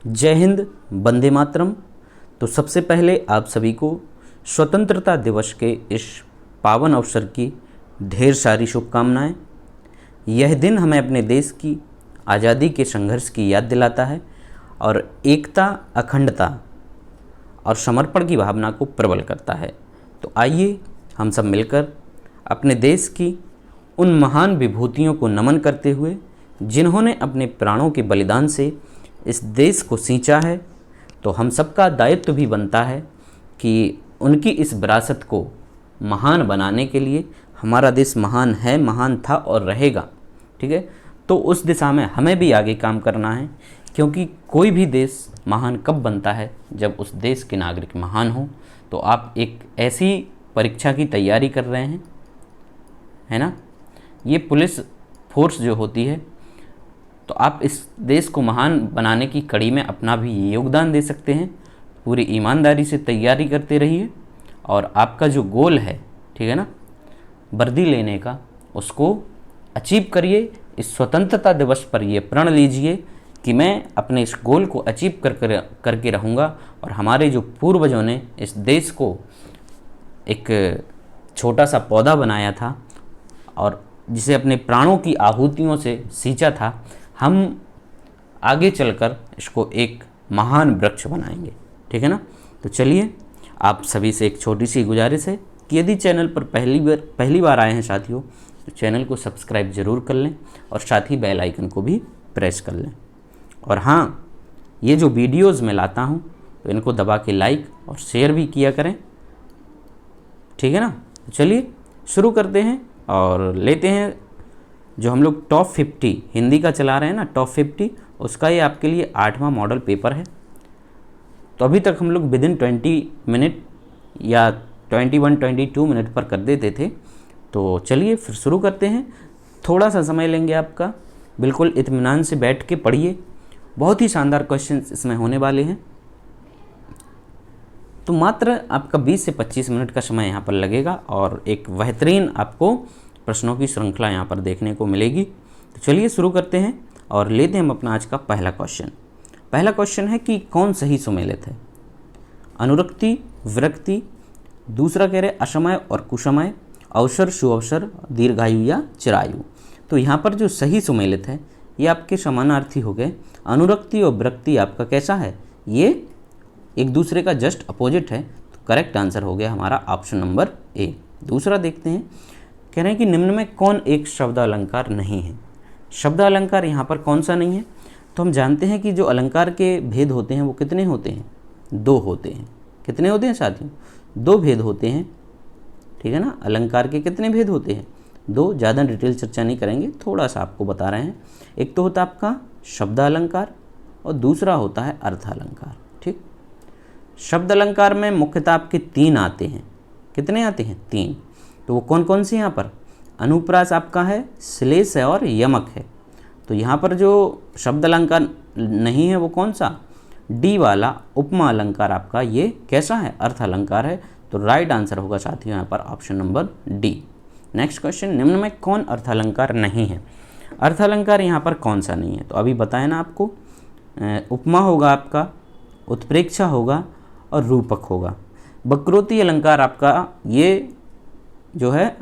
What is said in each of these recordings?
जय हिंद, वंदे मातरम। तो सबसे पहले आप सभी को स्वतंत्रता दिवस के इस पावन अवसर की ढेर सारी शुभकामनाएं। यह दिन हमें अपने देश की आज़ादी के संघर्ष की याद दिलाता है और एकता, अखंडता और समर्पण की भावना को प्रबल करता है। तो आइए हम सब मिलकर अपने देश की उन महान विभूतियों को नमन करते हुए, जिन्होंने अपने प्राणों के बलिदान से इस देश को सींचा है, तो हम सबका दायित्व भी बनता है कि उनकी इस विरासत को महान बनाने के लिए, हमारा देश महान है, महान था और रहेगा, ठीक है। तो उस दिशा में हमें भी आगे काम करना है, क्योंकि कोई भी देश महान कब बनता है, जब उस देश के नागरिक महान हो। तो आप एक ऐसी परीक्षा की तैयारी कर रहे हैं, है ना। ये पुलिस फोर्स जो होती है, तो आप इस देश को महान बनाने की कड़ी में अपना भी योगदान दे सकते हैं। पूरी ईमानदारी से तैयारी करते रहिए और आपका जो गोल है, ठीक है ना, वर्दी लेने का, उसको अचीव करिए। इस स्वतंत्रता दिवस पर ये प्रण लीजिए कि मैं अपने इस गोल को अचीव करके रहूँगा। और हमारे जो पूर्वजों ने इस देश को एक छोटा सा पौधा बनाया था और जिसे अपने प्राणों की आहुतियों से सींचा था, हम आगे चलकर इसको एक महान वृक्ष बनाएंगे, ठीक है ना। तो चलिए, आप सभी से एक छोटी सी गुजारिश है कि यदि चैनल पर पहली बार आए हैं साथियों, तो चैनल को सब्सक्राइब ज़रूर कर लें और साथ ही बेल आइकन को भी प्रेस कर लें। और हाँ, ये जो वीडियोज़ मैं लाता हूँ, तो इनको दबा के लाइक और शेयर भी किया करें, ठीक है ना। तो चलिए शुरू करते हैं और लेते हैं जो हम लोग टॉप 50 हिंदी का चला रहे हैं ना, टॉप 50, उसका ये आपके लिए 8वां मॉडल पेपर है। तो अभी तक हम लोग विदिन 20 मिनट या 21-22 मिनट पर कर देते थे। तो चलिए फिर शुरू करते हैं। थोड़ा सा समय लेंगे आपका, बिल्कुल इत्मीनान से बैठ के पढ़िए। बहुत ही शानदार क्वेश्चंस इसमें होने वाले हैं। तो मात्र आपका 20 से 25 मिनट का समय यहाँ पर लगेगा और एक बेहतरीन आपको प्रश्नों की श्रृंखला यहाँ पर देखने को मिलेगी। तो चलिए शुरू करते हैं और लेते हैं हम अपना आज का पहला क्वेश्चन। पहला क्वेश्चन है कि कौन सही सुमेलित है? अनुरक्ति, विरक्ति, दूसरा कह रहे असमय और कुसमय, अवसर, सुअवसर, दीर्घायु या चिरायु। तो यहाँ पर जो सही सुमेलित है ये आपके समानार्थी हो गए। अनुरक्ति और विरक्ति आपका कैसा है? ये एक दूसरे का जस्ट अपोजिट है। तो करेक्ट आंसर हो गया हमारा ऑप्शन नंबर ए। दूसरा देखते हैं, कह रहे हैं कि निम्न में कौन एक शब्द अलंकार नहीं है? शब्द अलंकार यहाँ पर कौन सा नहीं है? तो हम जानते हैं कि जो अलंकार के भेद होते हैं वो कितने होते हैं? 2 होते हैं। कितने होते हैं साथियों? 2 भेद होते हैं, ठीक है ना। अलंकार के कितने भेद होते हैं? 2। ज़्यादा डिटेल चर्चा नहीं करेंगे, थोड़ा सा आपको बता रहे हैं। एक तो होता है आपका शब्द अलंकार और दूसरा होता है अर्थ अलंकार, ठीक। शब्द अलंकार में मुख्यतः आपके 3 आते हैं। कितने आते हैं? 3। तो वो कौन कौन से? यहाँ पर अनुप्रास आपका है, श्लेष है और यमक है। तो यहाँ पर जो शब्द अलंकार नहीं है वो कौन सा? डी वाला उपमा अलंकार आपका ये कैसा है? अर्थ अलंकार है। तो राइट आंसर होगा साथियों यहाँ पर option number D. Next question, निम्न में कौन अर्थ अलंकार नहीं है? अर्थ अलंकार यहाँ पर कौन सा नहीं है? तो अभी बताया ना आपको, उपमा होगा आपका, उत्प्रेक्षा होगा और रूपक होगा। वक्रोक्ति अलंकार आपका ये जो है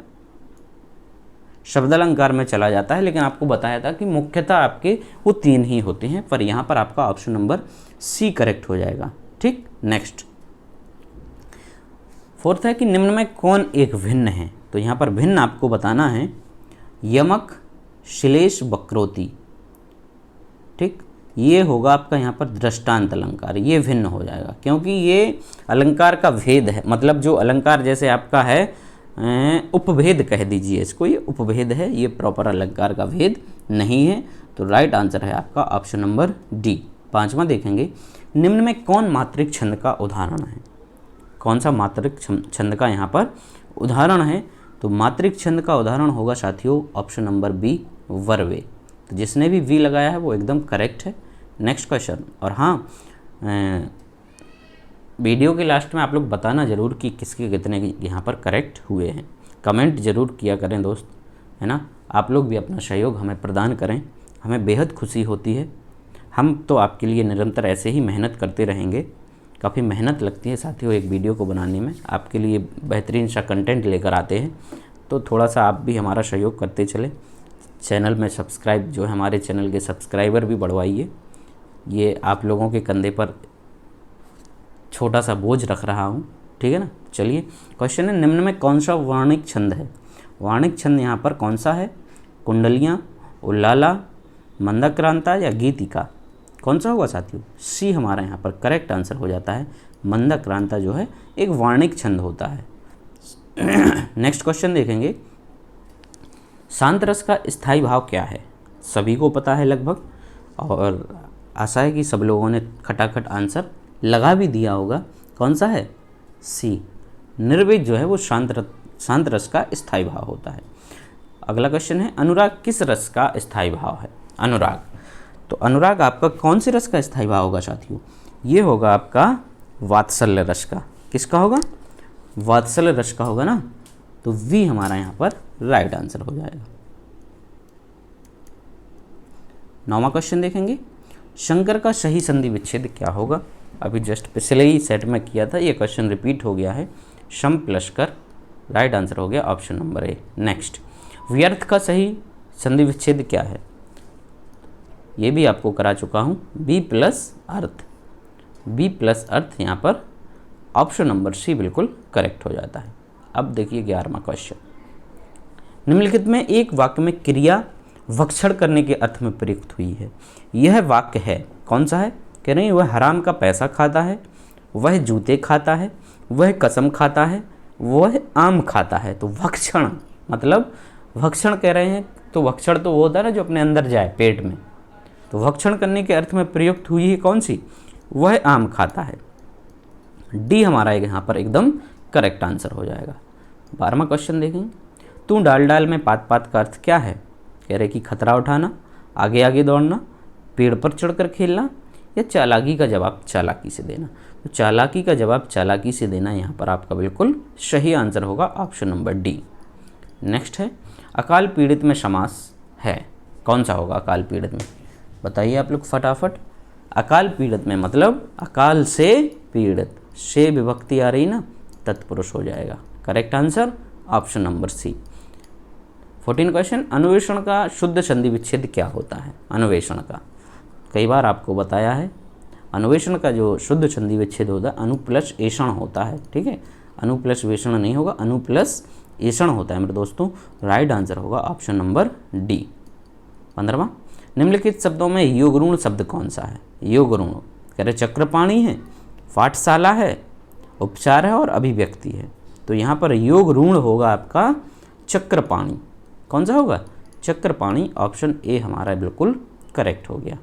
शब्द अलंकार में चला जाता है, लेकिन आपको बताया था कि मुख्यतः आपके वो 3 ही होते हैं, पर यहाँ पर आपका ऑप्शन नंबर सी करेक्ट हो जाएगा, ठीक। नेक्स्ट 4th है कि निम्न में कौन एक भिन्न है? तो यहाँ पर भिन्न आपको बताना है यमक, श्लेष, वक्रोक्ति, ठीक। ये होगा आपका यहाँ पर दृष्टांत अलंकार, ये भिन्न हो जाएगा क्योंकि ये अलंकार का भेद है। मतलब जो अलंकार जैसे आपका है उपभेद कह दीजिए इसको, ये उपभेद है, ये प्रॉपर अलंकार का भेद नहीं है। तो राइट आंसर है आपका ऑप्शन नंबर डी। 5वां देखेंगे, निम्न में कौन मात्रिक छंद का उदाहरण है? कौन सा मात्रिक छंद का यहाँ पर उदाहरण है? तो मात्रिक छंद का उदाहरण होगा साथियों ऑप्शन नंबर बी, वर्वे। तो जिसने भी वी लगाया है वो एकदम करेक्ट है। नेक्स्ट क्वेश्चन, और हाँ, वीडियो के लास्ट में आप लोग बताना ज़रूर कि किसके कितने यहाँ पर करेक्ट हुए हैं। कमेंट ज़रूर किया करें दोस्त, है ना। आप लोग भी अपना सहयोग हमें प्रदान करें, हमें बेहद खुशी होती है। हम तो आपके लिए निरंतर ऐसे ही मेहनत करते रहेंगे। काफ़ी मेहनत लगती है साथियों एक वीडियो को बनाने में, आपके लिए बेहतरीन सा कंटेंट लेकर आते हैं, तो थोड़ा सा आप भी हमारा सहयोग करते चले। चैनल में सब्सक्राइब जो है, हमारे चैनल के सब्सक्राइबर भी बढ़वाइए। ये आप लोगों के कंधे पर छोटा सा बोझ रख रहा हूँ, ठीक है ना। चलिए क्वेश्चन है, निम्न में कौन सा वार्णिक छंद है? वार्णिक छंद यहाँ पर कौन सा है? कुंडलियाँ, उल्लाला, मंदाक्रांता या गीतिका? कौन सा होगा साथियों? सी हमारा यहाँ पर करेक्ट आंसर हो जाता है। मंदाक्रांता जो है एक वार्णिक छंद होता है। नेक्स्ट क्वेश्चन देखेंगे, शांत रस का स्थायी भाव क्या है? सभी को पता है लगभग, और आशा है कि सब लोगों ने खटाखट आंसर लगा भी दिया होगा। कौन सा है? सी, निर्वेद जो है वो शांत रस का स्थायी भाव होता है। अगला क्वेश्चन है, अनुराग किस रस का स्थायी भाव है? अनुराग, तो अनुराग आपका कौन से रस का स्थायी भाव होगा साथियों? ये होगा आपका वात्सल्य रस का। किसका होगा? वात्सल्य रस का होगा ना, तो वी हमारा यहाँ पर राइट आंसर हो जाएगा। 9वां क्वेश्चन देखेंगे, शंकर का सही संधि विच्छेद क्या होगा? अभी जस्ट पिछले ही सेट में किया था, ये क्वेश्चन रिपीट हो गया है। शम प्लस कर, राइट आंसर हो गया ऑप्शन नंबर ए। नेक्स्ट, व्यर्थ का सही संधि विच्छेद क्या है? ये भी आपको करा चुका हूँ, बी प्लस अर्थ। बी प्लस अर्थ यहाँ पर ऑप्शन नंबर सी बिल्कुल करेक्ट हो जाता है। अब देखिए 11वां क्वेश्चन, निम्नलिखित में एक वाक्य में क्रिया भक्षण करने के अर्थ में प्रयुक्त हुई है। यह वाक्य है, कौन सा है? कह रहे हैं वह हराम का पैसा खाता है, वह जूते खाता है, वह कसम खाता है, वह आम खाता है। तो भक्षण मतलब भक्षण कह रहे हैं, तो भक्षण तो वो होता है ना जो अपने अंदर जाए पेट में, तो भक्षण करने के अर्थ में प्रयुक्त हुई है कौन सी? वह आम खाता है। डी हमारा यहाँ पर एकदम करेक्ट आंसर हो जाएगा। 12वां क्वेश्चन देखेंगे, तू डाल डाल में पात पात का अर्थ क्या है? कह रहे कि खतरा उठाना, आगे आगे दौड़ना, पेड़ पर चढ़कर खेलना, या चालाकी का जवाब चालाकी से देना। तो चालाकी का जवाब चालाकी से देना यहाँ पर आपका बिल्कुल सही आंसर होगा, ऑप्शन नंबर डी। नेक्स्ट है, अकाल पीड़ित में समास है, कौन सा होगा अकाल पीड़ित में? बताइए आप लोग फटाफट। अकाल पीड़ित में मतलब अकाल से पीड़ित, से विभक्ति आ रही ना, तत्पुरुष हो जाएगा। Correct answer option number C. 14 question, अनुवेशन का शुद्ध संधि विच्छेद क्या होता है? अनुवेशन का कई बार आपको बताया है, अनुवेशन का जो शुद्ध संधि विच्छेद होता है अनु प्लस एषण होता है, ठीक है। अनु प्लस वेषण नहीं होगा, अनु प्लस एषण होता है मेरे दोस्तों। राइट आंसर होगा ऑप्शन नंबर डी। 15वां, निम्नलिखित शब्दों में योगऋण शब्द कौन सा है? योगऋण कह रहे चक्रपाणी है, पाठशाला है, उपचार है और अभिव्यक्ति है। तो यहाँ पर योगऋण होगा आपका चक्रपाणी। कौन सा होगा? चक्रपाणी, ऑप्शन ए हमारा बिल्कुल करेक्ट हो गया।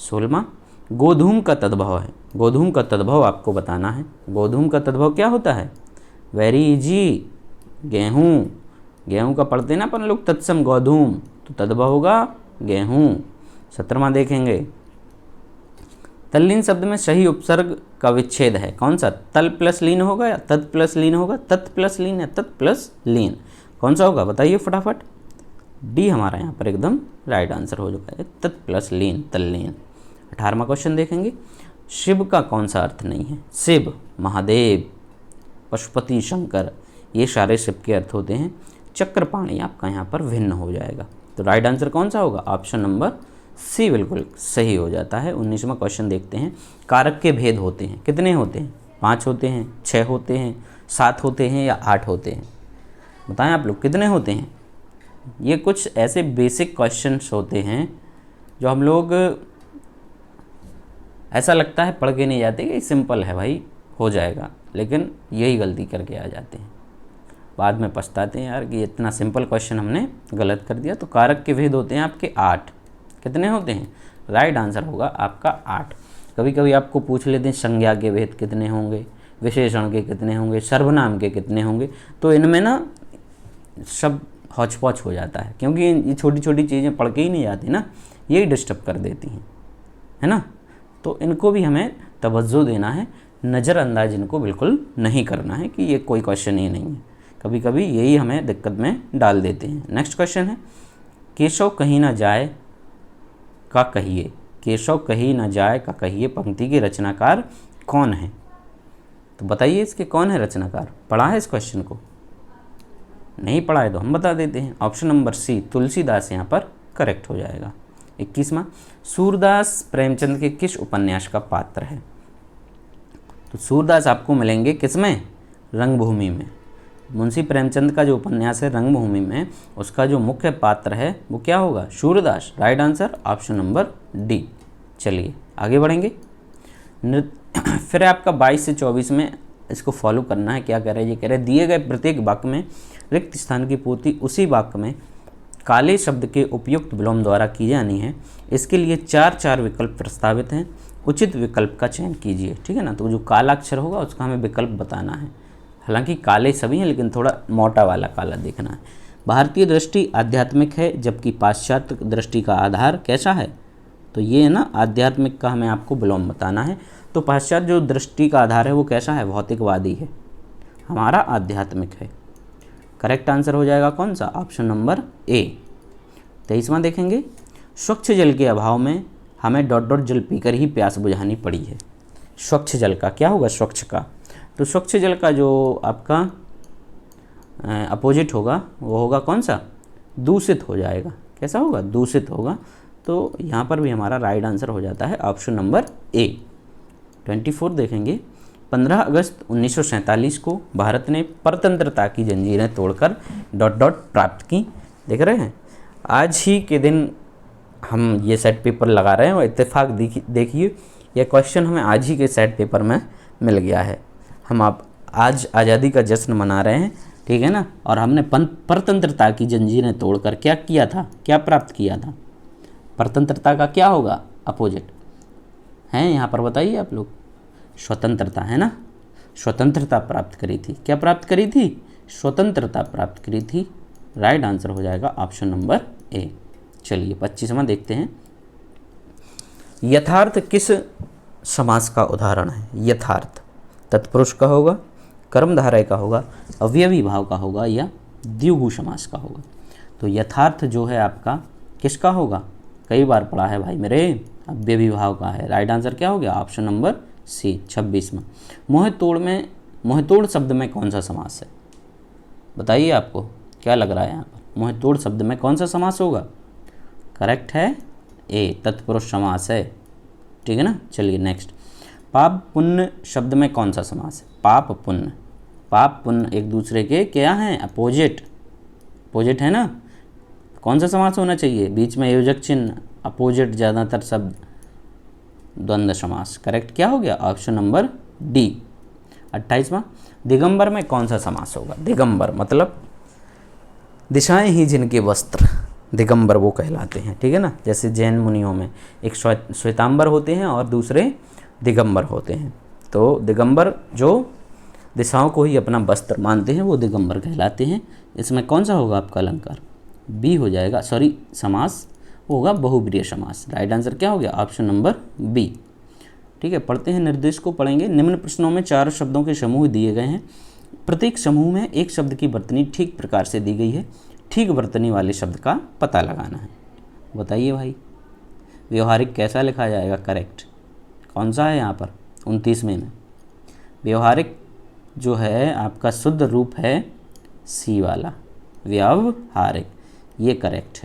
16वां, गोधूम का तद्भव है। गोधूम का तद्भव आपको बताना है। गोधूम का तद्भव क्या होता है? वेरी इजी, गेहूँ। गेहूँ का पढ़ते ना अपन लोग तत्सम गोधूम, तो तद्भव होगा गेहूँ। 17वां देखेंगे, तल्लीन शब्द में सही उपसर्ग का विच्छेद है कौन सा? तल प्लस लीन होगा या तत् प्लस लीन होगा? तत् प्लस लीन या तत् प्लस लीन, कौन सा होगा बताइए फटाफट। डी हमारा यहाँ पर एकदम राइट आंसर हो चुका है, तत् प्लस लीन, तल्लीन। 18वां क्वेश्चन देखेंगे, शिव का कौन सा अर्थ नहीं है? शिव, महादेव, पशुपति, शंकर, ये सारे शिव के अर्थ होते हैं। चक्रपाणी आपका यहाँ पर भिन्न हो जाएगा। तो राइट आंसर कौन सा होगा? ऑप्शन नंबर सी बिल्कुल सही हो जाता है। 19वां क्वेश्चन देखते हैं, कारक के भेद होते हैं, कितने होते हैं? 5 होते हैं, 6 होते हैं, 7 होते हैं या 8 होते हैं? बताएं आप लोग कितने होते हैं? ये कुछ ऐसे बेसिक क्वेश्चंस होते हैं जो हम लोग ऐसा लगता है पढ़ के नहीं जाते कि सिंपल है भाई हो जाएगा, लेकिन यही गलती करके आ जाते हैं, बाद में पछताते हैं यार कि इतना सिंपल क्वेश्चन हमने गलत कर दिया। तो कारक के भेद होते हैं आपके 8। कितने होते हैं? राइट आंसर होगा आपका 8। कभी कभी आपको पूछ लेते हैं संज्ञा के भेद कितने होंगे, विशेषण के कितने होंगे, सर्वनाम के कितने होंगे, तो इनमें ना सब हौच पौच हो जाता है, क्योंकि ये छोटी छोटी चीज़ें पढ़ के ही नहीं जाती ना, यही डिस्टर्ब कर देती हैं, है ना। तो इनको भी हमें तवज्जो देना है, नज़रअंदाज इनको बिल्कुल नहीं करना है कि ये कोई क्वेश्चन ही नहीं है। कभी कभी यही हमें दिक्कत में डाल देते हैं। नेक्स्ट क्वेश्चन है, केशव कहीं ना जाए का कहिए। केशव कही न जाए का कहिए पंक्ति के रचनाकार कौन है? तो बताइए इसके कौन है रचनाकार? पढ़ा है इस क्वेश्चन को? नहीं पढ़ा है तो हम बता देते हैं। ऑप्शन नंबर सी तुलसीदास यहाँ पर करेक्ट हो जाएगा। 21वां, सूरदास प्रेमचंद के किस उपन्यास का पात्र है? तो सूरदास आपको मिलेंगे किसमें? रंगभूमि में। मुंशी प्रेमचंद का जो उपन्यास है रंगभूमि में, उसका जो मुख्य पात्र है वो क्या होगा? Surdas. Right answer option number D. चलिए आगे बढ़ेंगे। फिर आपका 22 से 24 में इसको फॉलो करना है। क्या कह रहे हैं? ये कह रहे हैं दिए गए प्रत्येक वाक्य में रिक्त स्थान की पूर्ति उसी वाक्य में काले शब्द के उपयुक्त विलोम द्वारा की जानी है। इसके लिए 4 विकल्प प्रस्तावित हैं। उचित विकल्प का चयन कीजिए। ठीक है ना। तो जो काला अक्षर होगा उसका हमें विकल्प बताना है। हालांकि काले सभी हैं लेकिन थोड़ा मोटा वाला काला देखना है। भारतीय दृष्टि आध्यात्मिक है जबकि पाश्चात्य दृष्टि का आधार कैसा है? तो ये है ना, आध्यात्मिक का हमें आपको विलोम बताना है। तो पाश्चात्य जो दृष्टि का आधार है वो कैसा है? भौतिकवादी है। हमारा आध्यात्मिक है। करेक्ट आंसर हो जाएगा कौन सा? Option number A. 23वां देखेंगे। स्वच्छ जल के अभाव में हमें डॉट डॉट जल पीकर ही प्यास बुझानी पड़ी है। स्वच्छ जल का क्या होगा? स्वच्छ का। तो स्वच्छ जल का जो आपका अपोजिट होगा वो होगा कौन सा? दूषित हो जाएगा। कैसा होगा? दूषित होगा। तो यहाँ पर भी हमारा राइट आंसर हो जाता है ऑप्शन नंबर ए। 24 देखेंगे। 15 अगस्त 1947 को भारत ने परतंत्रता की जंजीरें तोड़कर डॉट डॉट प्राप्त की। देख रहे हैं, आज ही के दिन हम ये सेट पेपर लगा रहे हैं और इत्तेफाक देखिए यह क्वेश्चन हमें आज ही के सेट पेपर में मिल गया है। हम आप आज आज़ादी का जश्न मना रहे हैं, ठीक है ना। और हमने परतंत्रता की जंजीरें तोड़कर क्या किया था? क्या प्राप्त किया था? परतंत्रता का क्या होगा? अपोजिट है यहाँ पर, बताइए आप लोग। स्वतंत्रता है ना। स्वतंत्रता प्राप्त करी थी। क्या प्राप्त करी थी? स्वतंत्रता प्राप्त करी थी। राइट आंसर हो जाएगा ऑप्शन नंबर ए। चलिए 25वां देखते हैं। यथार्थ किस समास का उदाहरण है? यथार्थ तत्पुरुष का होगा, कर्मधारय का होगा, अवयवी भाव का होगा या द्विगु समास का होगा? तो यथार्थ जो है आपका किसका होगा? कई बार पढ़ा है भाई मेरे, अवयवी भाव का है। राइट आंसर क्या हो गया? ऑप्शन नंबर सी 26वां। मोहतोड़ शब्द में कौन सा समास है? बताइए आपको क्या लग रहा है यहाँ पर? मोहतोड़ शब्द में कौन सा समास होगा? करेक्ट है ए, तत्पुरुष समास है। ठीक है ना। चलिए नेक्स्ट। पाप पुण्य शब्द में कौन सा समास है? पाप पुण्य। पाप पुण्य एक दूसरे के क्या हैं? अपोजिट। अपोजिट है ना। कौन सा समास होना चाहिए? बीच में योजक चिन्ह, अपोजिट ज़्यादातर शब्द, द्वंद्व समास। करेक्ट क्या हो गया? Option number D. 28वां। दिगंबर में कौन सा समास होगा? दिगंबर मतलब दिशाएं ही जिनके वस्त्र, दिगंबर वो कहलाते हैं। ठीक है ना। जैसे जैन मुनियों में एक श्वेतांबर होते हैं और दूसरे दिगंबर होते हैं। तो दिगंबर जो दिशाओं को ही अपना वस्त्र मानते हैं वो दिगंबर कहलाते हैं। इसमें कौन सा होगा आपका अलंकार? बी हो जाएगा। सॉरी, समास होगा बहुब्रीहि समास। राइट आंसर क्या हो गया? Option number B. ठीक है, पढ़ते हैं। निर्देश को पढ़ेंगे। निम्न प्रश्नों में 4 शब्दों के समूह दिए गए हैं। प्रत्येक समूह में एक शब्द की वर्तनी ठीक प्रकार से दी गई है। ठीक वर्तनी वाले शब्द का पता लगाना है। बताइए भाई, व्यवहारिक कैसा लिखा जाएगा? करेक्ट कौन सा है यहाँ पर? 29वें में व्यवहारिक जो है आपका शुद्ध रूप है सी वाला, व्यवहारिक, ये करेक्ट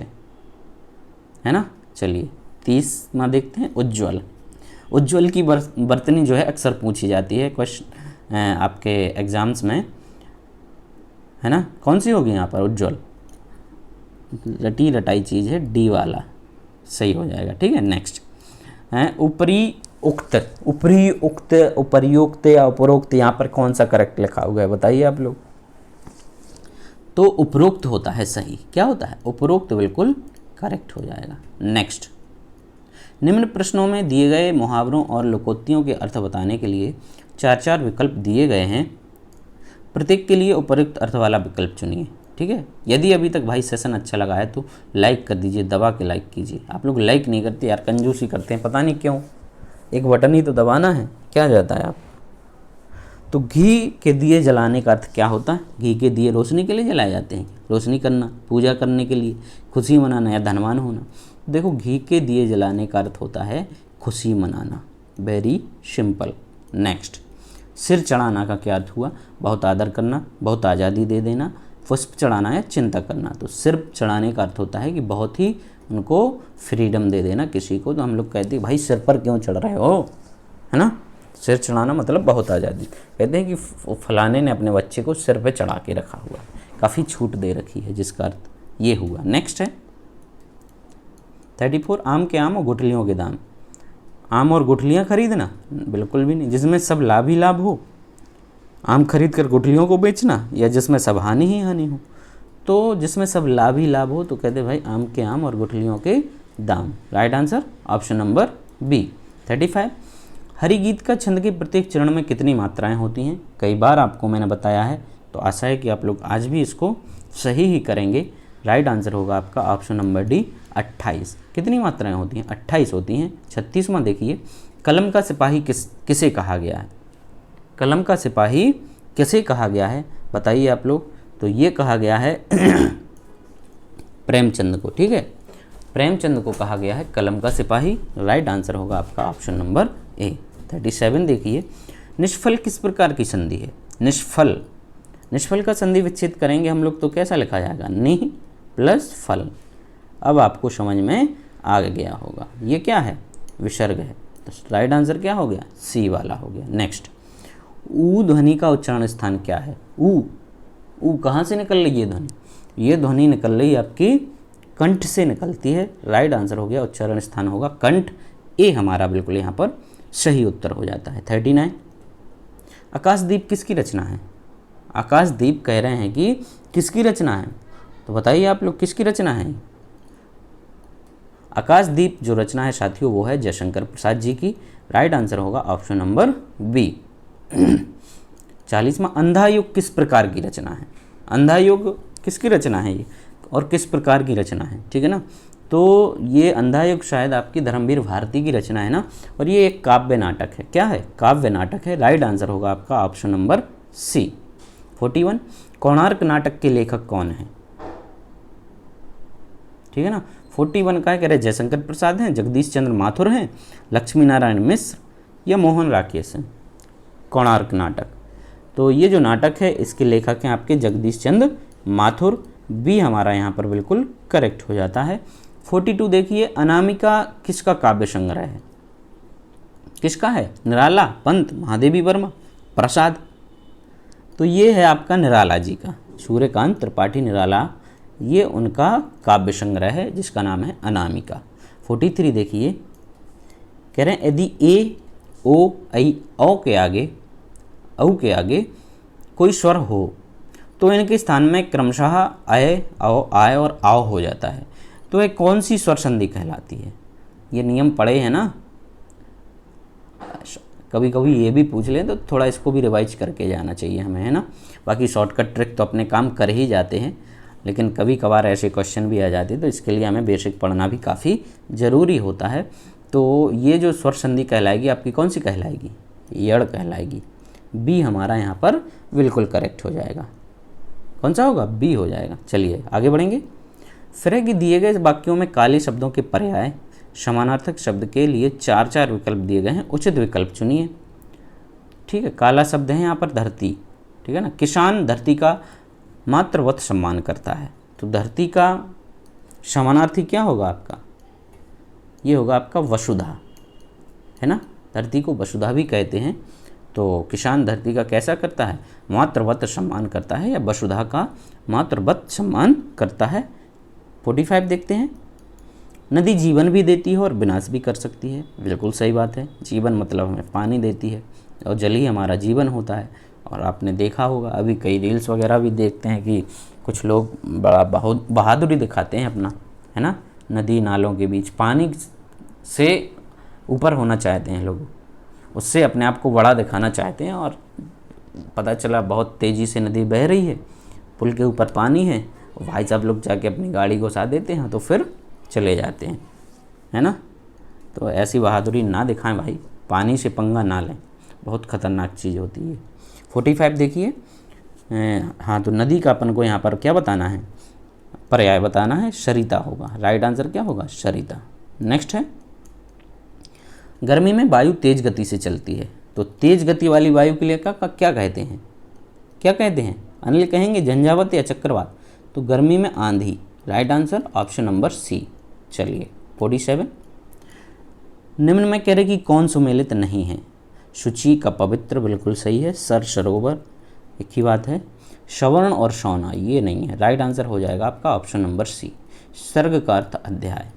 है ना। चलिए 30वां देखते हैं। उज्ज्वल। उज्ज्वल की वर्तनी जो है अक्सर पूछी जाती है क्वेश्चन आपके एग्ज़ाम्स में, है ना। कौन सी होगी यहाँ पर? उज्ज्वल रटी रटाई चीज़ है, डी वाला सही हो जाएगा। ठीक है। नेक्स्ट है ऊपरी उक्त। ऊपरी उक्त, उपर्युक्त या उपरोक्त, यहाँ पर कौन सा करेक्ट लिखा हुआ है बताइए आप लोग। तो उपरोक्त होता है सही। क्या होता है? उपरोक्त बिल्कुल करेक्ट हो जाएगा। नेक्स्ट। निम्न प्रश्नों में दिए गए मुहावरों और लोकोक्तियों के अर्थ बताने के लिए 4 विकल्प दिए गए हैं। प्रत्येक के लिए उपयुक्त अर्थ वाला विकल्प चुनिए। ठीक है। यदि अभी तक भाई सेशन अच्छा लगा है तो लाइक कर दीजिए, दबा के लाइक कीजिए। आप लोग लाइक नहीं करते यार, कंजूसी करते हैं, पता नहीं क्यों। एक बटन ही तो दबाना है, क्या जाता है आप। तो घी के दिए जलाने का अर्थ क्या होता है? घी के दिए रोशनी के लिए जलाए जाते हैं। रोशनी करना, पूजा करने के लिए, खुशी मनाना या धनवान होना। देखो घी के दिए जलाने का अर्थ होता है खुशी मनाना, वेरी सिंपल। नेक्स्ट, सिर चढ़ाना का क्या अर्थ हुआ? बहुत आदर करना, बहुत आज़ादी दे देना, पुष्प चढ़ाना या चिंता करना। तो सिर चढ़ाने का अर्थ होता है कि बहुत ही उनको फ्रीडम दे देना किसी को। तो हम लोग कहते हैं भाई सिर पर क्यों चढ़ रहे हो, है ना। सिर चढ़ाना मतलब बहुत आज़ादी। कहते हैं कि फलाने ने अपने बच्चे को सिर पे चढ़ा के रखा हुआ है, काफ़ी छूट दे रखी है, जिसका अर्थ ये हुआ। नेक्स्ट है 34, आम के आम और गुठलियों के दाम। आम और गुठलियाँ खरीदना बिल्कुल भी नहीं, जिसमें सब लाभ ही लाभ हो। आम खरीद कर गुठलियों को बेचना, या जिसमें सब हानि ही हानि हो। तो जिसमें सब लाभ ही लाभ हो तो कहते भाई आम के आम और गुठलियों के दाम। Right answer option number B. 35, हरि गीत का छंद के प्रत्येक चरण में कितनी मात्राएं होती हैं? कई बार आपको मैंने बताया है, तो आशा है कि आप लोग आज भी इसको सही ही करेंगे। राइट आंसर होगा आपका ऑप्शन नंबर डी 28। कितनी मात्राएं होती हैं? 28 होती हैं। 36वां देखिए, कलम का सिपाही किसे कहा गया है? कलम का सिपाही किसे कहा गया है बताइए आप लोग। तो ये कहा गया है प्रेमचंद को। ठीक है, प्रेमचंद को कहा गया है कलम का सिपाही। राइट आंसर होगा आपका ऑप्शन नंबर ए। 37 देखिए, निष्फल किस प्रकार की संधि है? निष्फल, निष्फल का संधि विच्छेद करेंगे हम लोग तो कैसा लिखा जाएगा? नि प्लस फल। अब आपको समझ में आ गया होगा ये क्या है? विसर्ग है। तो राइट आंसर क्या हो गया? सी वाला हो गया। नेक्स्ट, ऊ ध्वनि का उच्चारण स्थान क्या है? ऊ कहाँ से निकल रही है ध्वनि? ये ध्वनि निकल रही है आपकी कंठ से निकलती है। राइट आंसर हो गया, उच्चारण स्थान होगा कंठ। ए हमारा बिल्कुल यहाँ पर सही उत्तर हो जाता है। 39, आकाशदीप किसकी रचना है? आकाशदीप कह रहे हैं कि किसकी रचना है, तो बताइए आप लोग किसकी रचना है? आकाशदीप जो रचना है साथियों वो है जयशंकर प्रसाद जी की। राइट आंसर होगा ऑप्शन नंबर बी। 40वां, अंधा युग किस प्रकार की रचना है? अंधा युग किसकी रचना है ये, और किस प्रकार की रचना है? ठीक है ना, तो ये अंधा युग शायद आपकी धर्मवीर भारती की रचना है ना, और ये एक काव्य नाटक है। क्या है? काव्य नाटक है। राइट आंसर होगा आपका ऑप्शन नंबर सी। 41, कोणार्क नाटक के लेखक कौन है? ठीक है ना, 41 का कह रहे जयशंकर प्रसाद हैं, जगदीश चंद्र माथुर हैं, लक्ष्मी नारायण मिश्र या मोहन राकेश हैं। कोणार्क नाटक, तो ये जो नाटक है इसके लेखक हैं आपके जगदीश चंद्र माथुर। बी हमारा यहाँ पर बिल्कुल करेक्ट हो जाता है। 42 देखिए, अनामिका किसका काव्य संग्रह है? किसका है? निराला, पंत, महादेवी वर्मा, प्रसाद। तो ये है आपका निराला जी का, सूर्यकांत त्रिपाठी निराला, ये उनका काव्य संग्रह है जिसका नाम है अनामिका। 43 देखिए, कह रहे हैं यदि ए ओ ऐ औ के आगे कोई स्वर हो तो इनके स्थान में क्रमशः अय औ आय और आओ हो जाता है। तो ये कौन सी स्वर संधि कहलाती है? ये नियम पढ़े हैं ना, कभी कभी ये भी पूछ लें तो थोड़ा इसको भी रिवाइज करके जाना चाहिए हमें, है ना। बाकी शॉर्टकट ट्रिक तो अपने काम कर ही जाते हैं, लेकिन कभी कभार ऐसे क्वेश्चन भी आ जाते हैं, तो इसके लिए हमें बेसिक पढ़ना भी काफ़ी ज़रूरी होता है। तो ये जो स्वर संधि कहलाएगी आपकी कौन सी कहलाएगी? यड़ कहलाएगी। बी हमारा यहाँ पर बिल्कुल करेक्ट हो जाएगा। कौन सा होगा? बी हो जाएगा। चलिए आगे बढ़ेंगे। फिर कि दिए गए वाक्यों में काले शब्दों के पर्याय समानार्थक शब्द के लिए 4 विकल्प दिए गए हैं, उचित विकल्प चुनिए। ठीक है, काला शब्द है यहाँ पर धरती। ठीक है ना, किसान धरती का मातृवत सम्मान करता है, तो धरती का समानार्थी क्या होगा आपका? ये होगा आपका वसुधा, है ना। धरती को वसुधा भी कहते हैं। तो किसान धरती का कैसा करता है? मातृवत सम्मान करता है, या वसुधा का मातृवत सम्मान करता है। 45 देखते हैं, नदी जीवन भी देती है और विनाश भी कर सकती है। बिल्कुल सही बात है, जीवन मतलब हमें पानी देती है और जल ही हमारा जीवन होता है। और आपने देखा होगा अभी कई रील्स वगैरह भी देखते हैं कि कुछ लोग बड़ा बहुत बहादुरी दिखाते हैं अपना, है ना, नदी नालों के बीच पानी से ऊपर होना चाहते हैं लोग, उससे अपने आप को बड़ा दिखाना चाहते हैं। और पता चला बहुत तेज़ी से नदी बह रही है, पुल के ऊपर पानी है, भाई साहब लोग जाके अपनी गाड़ी घुसा देते हैं तो फिर चले जाते हैं, है ना। तो ऐसी बहादुरी ना दिखाएं भाई, पानी से पंगा ना लें, बहुत ख़तरनाक चीज़ होती है। 45 देखिए, हाँ, तो नदी का अपन को यहाँ पर क्या बताना है? पर्याय बताना है, सरिता होगा। राइट आंसर क्या होगा? सरिता। नेक्स्ट है, गर्मी में वायु तेज गति से चलती है, तो तेज गति वाली वायु के लिए क्या कहते हैं? क्या कहते हैं? अनिल कहेंगे झंझावात या चक्रवात। तो गर्मी में आंधी। Right answer option number C. चलिए 47, निम्न में कह रहे कि कौन सुमेलित नहीं है? शुचि का पवित्र बिल्कुल सही है। सर सरोवर एक ही बात है। श्रवण और शौना ये नहीं है। राइट आंसर हो जाएगा आपका ऑप्शन नंबर सी, सर्ग का अर्थ अध्याय।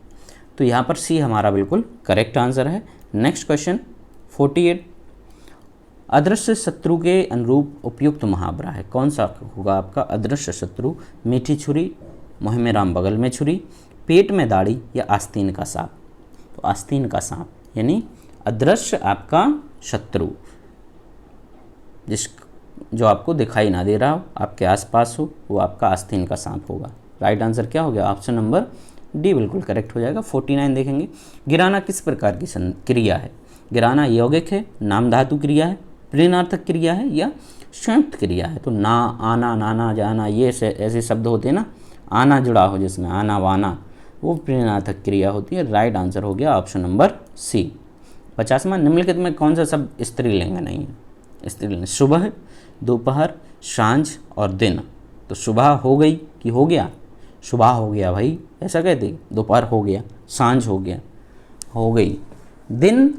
तो यहाँ पर सी हमारा बिल्कुल करेक्ट आंसर है। नेक्स्ट क्वेश्चन 48, अदृश्य शत्रु के अनुरूप उपयुक्त मुहावरा है, कौन सा होगा आपका? अदृश्य शत्रु, मीठी छुरी, मुँह में राम बगल में छुरी, पेट में दाढ़ी या आस्तीन का सांप। तो आस्तीन का सांप, यानी अदृश्य आपका शत्रु जो आपको दिखाई ना दे रहा हो, आपके आसपास हो, वो आपका आस्तीन का सांप होगा। राइट आंसर क्या हो गया? ऑप्शन नंबर डी बिल्कुल करेक्ट हो जाएगा। 49 देखेंगे, गिराना किस प्रकार की क्रिया है? गिराना यौगिक है, नाम धातु क्रिया है, प्रेरणार्थक क्रिया है या संयुक्त क्रिया है? तो ना, आना, नाना, जाना ये ऐसे शब्द होते हैं ना, आना जुड़ा हो जिसमें, आना वाना, वो प्रेरणार्थक क्रिया होती है। राइट आंसर हो गया ऑप्शन नंबर सी। 50वां, निम्नलिखित में कौन सा शब्द स्त्रीलिंग नहीं है? स्त्रीलिंग, सुबह, दोपहर, सांझ और दिन। तो सुबह हो गई कि हो गया? सुबह हो गया भाई, ऐसा कहते। दोपहर हो गया, सांझ हो गया, हो गई। दिन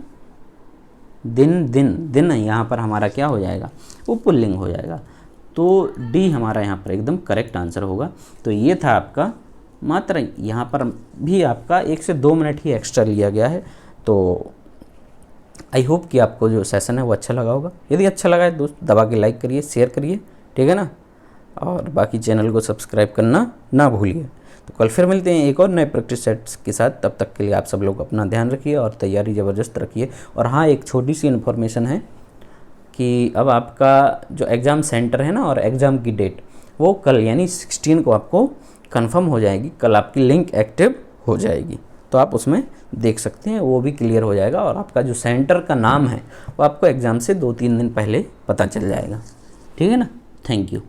दिन दिन दिन यहाँ पर हमारा क्या हो जाएगा? वो पुल्लिंग हो जाएगा। तो डी हमारा यहाँ पर एकदम करेक्ट आंसर होगा। तो ये था आपका, मात्र यहाँ पर भी आपका 1 से 2 मिनट ही एक्स्ट्रा लिया गया है। तो आई होप कि आपको जो सेशन है वो अच्छा लगा होगा। यदि अच्छा लगा है दोस्त दबा के लाइक करिए, शेयर करिए, ठीक है ना, और बाकी चैनल को सब्सक्राइब करना ना भूलिए। तो कल फिर मिलते हैं एक और नए प्रैक्टिस सेट्स के साथ। तब तक के लिए आप सब लोग अपना ध्यान रखिए और तैयारी ज़बरदस्त रखिए। और हाँ, एक छोटी सी इन्फॉर्मेशन है कि अब आपका जो एग्ज़ाम सेंटर है ना और एग्ज़ाम की डेट, वो कल यानी 16 को आपको कंफर्म हो जाएगी। कल आपकी लिंक एक्टिव हो जाएगी, तो आप उसमें देख सकते हैं, वो भी क्लियर हो जाएगा। और आपका जो सेंटर का नाम है वो आपको एग्ज़ाम से 2-3 दिन पहले पता चल जाएगा, ठीक है ना। Thank you.